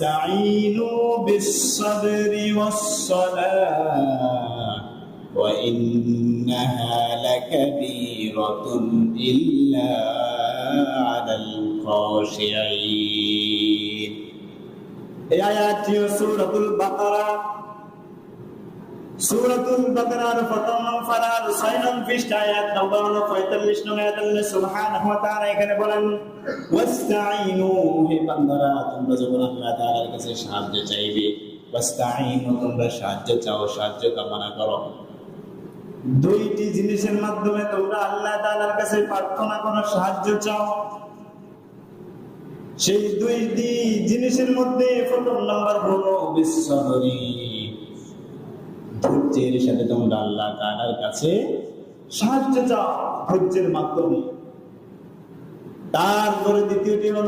ওয়াস্তাঈনু বিস-সাবরি ওয়াস-সালাহ ওয়া ইন্নাহা লাকাবীরাতুন ইল্লা আলাল খাশিঈন। এই আয়াতটি সূরাতুল বাকারা, সূরাতুল বাকারার প্রথম পারার 6 নং পৃষ্ঠা আয়াত নম্বর 45 নং আয়াত আল্লাহ সুবহানাহু ওয়া তাআলা এখানে বলেন ওয়াস্তাঈনু, হে বান্দারা তোমরা যখন আল্লাহ তাআলার কাছে সাহায্য চাইবে, ওয়াস্তাঈনু তোমরা সাহায্য চাও, সাহায্য কামনা করো। দুইটি জিনিসের মাধ্যমে তোমরা আল্লাহ তাআলার কাছে প্রার্থনা করো, সাহায্য চাও। সেই দুইটি জিনিসের মধ্যে প্রথম নাম্বার হলো বিস-সাবরি, ধৈর্যের সাথে তোমরা আল্লাহ তাআলার কাছে সাহায্য চাও ধৈর্যের মাধ্যমে। তারপরে দ্বিতীয়টি হলো